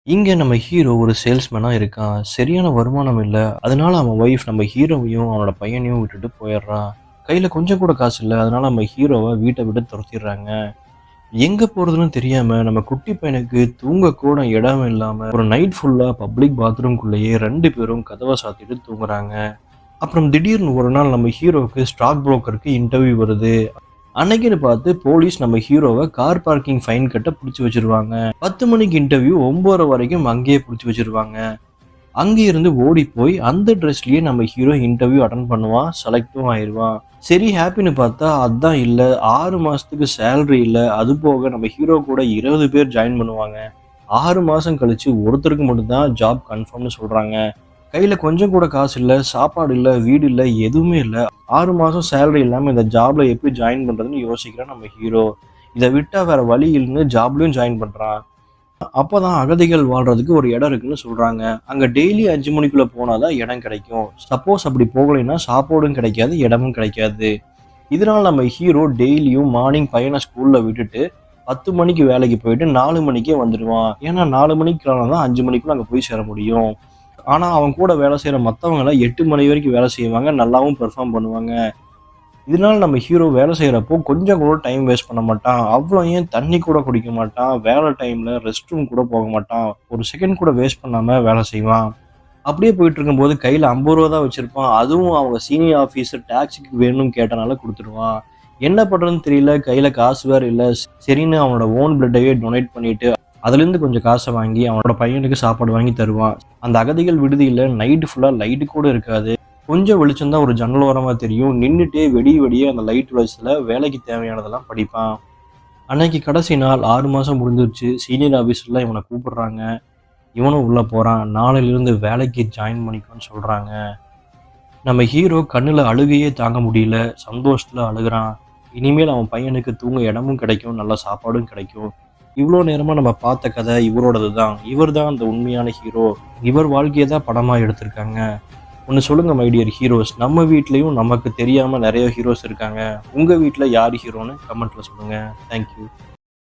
இங்க நம்ம ஹீரோ ஒரு சேல்ஸ்மேனா இருக்கான். சரியான வருமானம் இல்ல. அதனால அவன் ஒய்ஃப் நம்ம ஹீரோவையும், அவனோட பையனையும் விட்டுட்டு போயிடுறான். கையில கொஞ்சம் கூட காசு இல்ல. அதனால நம்ம ஹீரோவ வீட்ட விட்டு துரத்திடுறாங்க. எங்க போறதுன்னு தெரியாம நம்ம குட்டி பையனுக்கு தூங்க கூட இடம் இல்லாம ஒரு நைட் ஃபுல்லா பப்ளிக் பாத்ரூம்குள்ளேயே 2 பேரும் கதவ சாத்திட்டு தூங்குறாங்க. அப்புறம் திடீர்னு ஒரு நாள் நம்ம ஹீரோவுக்கு ஸ்டாக் புரோக்கருக்கு இன்டர்வியூ வருது. அன்னைக்குன்னு பார்த்து போலீஸ் நம்ம ஹீரோவ கார் பார்க்கிங் ஃபைன் கட்ட புடிச்சு வச்சிருவாங்க. 10 மணிக்கு இன்டர்வியூ 9:30 வரைக்கும் அங்கேயே புடிச்சு வச்சிருவாங்க. அங்க இருந்து ஓடி போய் அந்த ட்ரெஸ்லயே நம்ம ஹீரோ இன்டர்வியூ அட்டெண்ட் பண்ணுவான். செலக்டும் ஆயிருவான். சரி ஹாப்பின்னு பார்த்தா அதான் இல்ல. 6 மாசத்துக்கு சேலரி இல்ல. அது போக நம்ம ஹீரோ கூட 20 பேர் ஜாயின் பண்ணுவாங்க. 6 மாசம் கழிச்சு ஒருத்தருக்கு மட்டும் தான் ஜாப் கன்ஃபார்ம்னு சொல்றாங்க. கையில கொஞ்சம் கூட காசு இல்ல, சாப்பாடு இல்ல, வீடு இல்ல, எதுவுமே இல்ல. 6 மாசம் சேலரி இல்லாம இந்த ஜாப்ல எப்படி ஜாயின் பண்றதுன்னு யோசிக்கிறான் நம்ம ஹீரோ. இத விட்டா வேற வழி இல்லன்னு ஜாப்லயும் ஜாயின் பண்றான். அப்பதான் அகதிகள் வாழ்றதுக்கு ஒரு இடம் இருக்குன்னு சொல்றாங்க. அங்க டெய்லி 5 மணிக்குள்ள போனா தான் இடம் கிடைக்கும். சப்போஸ் அப்படி போகலைன்னா சாப்பாடும் கிடைக்காது, இடமும் கிடைக்காது. இதனால நம்ம ஹீரோ டெய்லியும் மார்னிங் பையனை ஸ்கூல்ல விட்டுட்டு 10 மணிக்கு வேலைக்கு போயிட்டு 4 மணிக்கே வந்துடுவான். ஏன்னா 4 மணிக்கு கிளம்புனா தான் 5 மணிக்குள்ள அங்க போய் சேர முடியும். ஆனா அவன் கூட வேலை செய்யற மத்தவங்கலாம் 8 மணி வரைக்கும் வேலை செய்வாங்க. நல்லாவும் பெர்ஃபார்ம் பண்ணுவாங்க. இதனால நம்ம ஹீரோ வேலை செய்யறப்போ கொஞ்சம் கூட டைம் வேஸ்ட் பண்ண மாட்டான். அவ்வளோ ஏன் தண்ணி கூட குடிக்க மாட்டான். வேலை டைம்ல ரெஸ்ட் ரூம் கூட போக மாட்டான். ஒரு செகண்ட் கூட வேஸ்ட் பண்ணாம வேலை செய்வான். அப்படியே போயிட்டு இருக்கும்போது கையில ரூ. 50 தான் வச்சிருப்பான். அதுவும் அவங்க சீனியர் ஆஃபீஸர் டாக்ஸிக்கு வேணும்னு கேட்டனால குடுத்துருவான். என்ன பண்றதுன்னு தெரியல. கையில காசு வேற இல்ல. சரின்னு அவனோட ஓன் பிளட்டையே டொனேட் பண்ணிட்டு, அதுலேருந்து கொஞ்சம் காச வாங்கி அவனோட பையனுக்கு சாப்பாடு வாங்கி தருவான். அந்த அகதிகள் விடுதியில நைட் ஃபுல்லா லைட் கூட இருக்காது. கொஞ்சம் வெளிச்சம் தான் ஒரு ஜன்னல் ஓரமா தெரியும். நின்னுட்டே வெடிய வெடிய அந்த லைட் வெளிச்சத்துல வேலைக்கு தேவையானதெல்லாம் படிப்பான். அன்னைக்கு கடைசி நாள் 6 மாசம் முடிஞ்சிருச்சு. சீனியர் ஆஃபீஸர்லாம் இவன கூப்பிடுறாங்க. இவனும் உள்ள போறான். நாளையிலிருந்து வேலைக்கு ஜாயின் பண்ணிக்கோன்னு சொல்றாங்க. நம்ம ஹீரோ கண்ணுல அழுகையே தாங்க முடியல. சந்தோஷத்துல அழுகுறான். இனிமேல் அவன் பையனுக்கு தூங்க இடமும் கிடைக்கும். நல்ல சாப்பாடும் கிடைக்கும். இவ்வளோ நேரமா நம்ம பார்த்த கதை இவரோடது தான். இவர் தான் அந்த உண்மையான ஹீரோ. இவர் வாழ்க்கைய தான் படமா எடுத்திருக்காங்க. ஒண்ணு சொல்லுங்க மை டியர் ஹீரோஸ். நம்ம வீட்லயும் நமக்கு தெரியாம நெறைய ஹீரோஸ் இருக்காங்க. உங்க வீட்ல யாரு ஹீரோன்னு கமெண்ட்ல சொல்லுங்க. Thank you.